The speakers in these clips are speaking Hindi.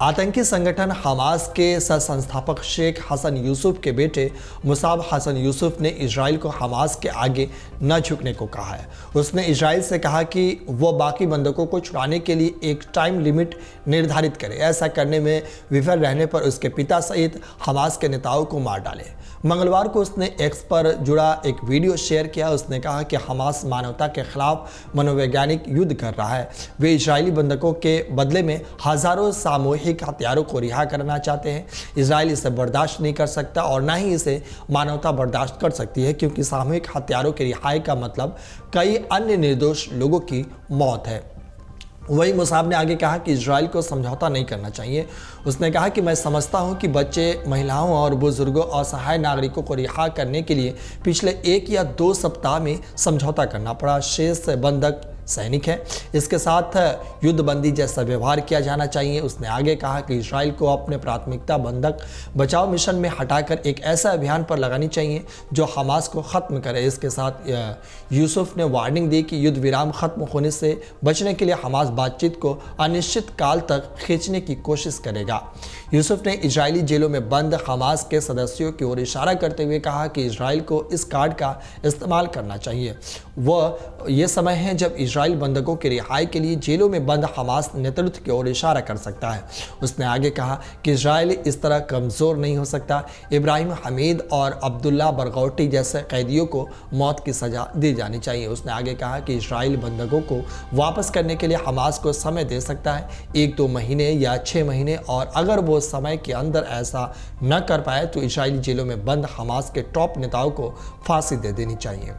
आतंकी संगठन हमास के सह-संस्थापक शेख हसन यूसुफ के बेटे मुसाब हसन यूसुफ ने इजराइल को हमास के आगे न झुकने को कहा है। उसने इजराइल से कहा कि वो बाकी बंधकों को छुड़ाने के लिए एक टाइम लिमिट निर्धारित करे। ऐसा करने में विफल रहने पर उसके पिता सहित हमास के नेताओं को मार डाले। मंगलवार को उसने एक्स पर जुड़ा एक वीडियो शेयर किया। उसने कहा कि हमास मानवता के खिलाफ मनोवैज्ञानिक युद्ध कर रहा है। वे इजरायली बंधकों के बदले में हजारों सामूहिक हथियारों को रिहा करना चाहते हैं। इजराइल इसे बर्दाश्त नहीं कर सकता और ना ही इसे मानवता बर्दाश्त कर सकती है, क्योंकि सामूहिक हथियारों की रिहाई का मतलब कई अन्य निर्दोष लोगों की मौत है। वहीं मुसाब ने आगे कहा कि इजराइल को समझौता नहीं करना चाहिए। उसने कहा कि मैं समझता हूं कि बच्चे, महिलाओं और बुजुर्गों और असहाय नागरिकों को रिहा करने के लिए पिछले 1 या 2 सप्ताह में समझौता करना पड़ा। शेष बंधक सैनिक है, इसके साथ युद्धबंदी जैसा व्यवहार किया जाना चाहिए। उसने आगे कहा कि इजराइल को अपने प्राथमिकता बंधक बचाओ मिशन में हटाकर एक ऐसा अभियान पर लगानी चाहिए जो हमास को ख़त्म करे। इसके साथ यूसुफ ने वार्निंग दी कि युद्ध विराम खत्म होने से बचने के लिए हमास बातचीत को अनिश्चित काल तक खींचने की कोशिश करेगा। यूसुफ ने इजरायली जेलों में बंद हमास के सदस्यों की ओर इशारा करते हुए कहा कि इजराइल को इस कार्ड का इस्तेमाल करना चाहिए। वह ये समय है जब इजराइल बंधकों की रिहाई के लिए जेलों में बंद हमास नेतृत्व की ओर इशारा कर सकता है। उसने आगे कहा कि इजराइल इस तरह कमज़ोर नहीं हो सकता। इब्राहिम हमीद और अब्दुल्ला बरगौटी जैसे कैदियों को मौत की सज़ा दी जानी चाहिए। उसने आगे कहा कि इजराइल बंधकों को वापस करने के लिए हमास को समय दे सकता है, 1-2 महीने या 6 महीने, और अगर वो समय के अंदर ऐसा न कर पाए तो इजरायली जेलों में बंद हमास के टॉप नेताओं को फांसी दे देनी चाहिए।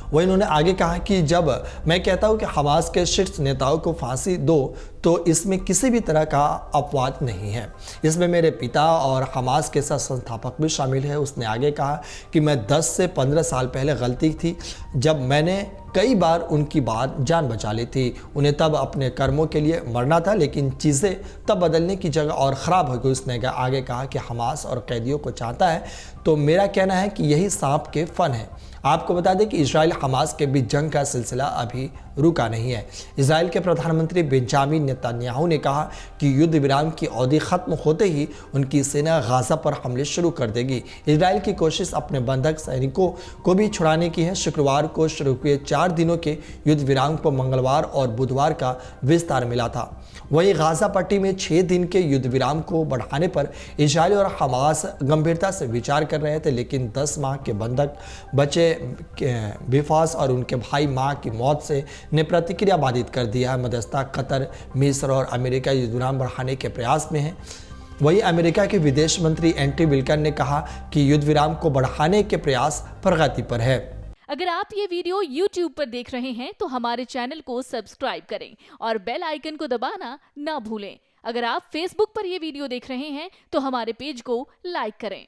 वहीं उन्होंने आगे कहा कि जब मैं कहता हूं कि हमास के शीर्ष नेताओं को फांसी दो तो इसमें किसी भी तरह का अपवाद नहीं है। इसमें मेरे पिता और हमास के साथ संस्थापक भी शामिल है। उसने आगे कहा कि मैं 10 से 15 साल पहले गलती थी जब मैंने कई बार उनकी जान बचा ली थी। उन्हें तब अपने कर्मों के लिए मरना था, लेकिन चीज़ें तब बदलने की जगह और ख़राब हो गई। उसने आगे कहा कि हमास और कैदियों को चाहता है, तो मेरा कहना है कि यही सांप के फन है। आपको बता दें कि इजराइल हमास के बीच जंग का सिलसिला अभी रुका नहीं है। इजराइल के प्रधानमंत्री बेंजामिन नेतन्याहू ने कहा कि युद्ध विराम की अवधि खत्म होते ही उनकी सेना गाजा पर हमले शुरू कर देगी। इजराइल की कोशिश अपने बंधक सैनिकों को भी छुड़ाने की है। शुक्रवार को शुरू हुए 4 दिनों के युद्ध विराम को मंगलवार और बुधवार का विस्तार मिला था। वहीं गाजा पट्टी में 6 दिन के युद्ध विराम को बढ़ाने पर इजराइल और हमास गंभीरता से विचार कर रहे थे, लेकिन 10 माह के बंधक बचे बिफास और उनके भाई मां की मौत से ने प्रतिक्रिया बाधित कर दिया है। मध्यस्थता कतर, मिस्र और अमेरिका युद्ध विराम बढ़ाने के प्रयास में है। वहीं अमेरिका के विदेश मंत्री एंटनी बिल्कन ने कहा कि युद्ध विराम को बढ़ाने के प्रयास प्रगति पर है। अगर आप ये वीडियो YouTube पर देख रहे हैं तो हमारे चैनल को सब्सक्राइब करें और बेल आइकन को दबाना ना भूलें। अगर आप Facebook पर ये वीडियो देख रहे हैं तो हमारे पेज को लाइक करें।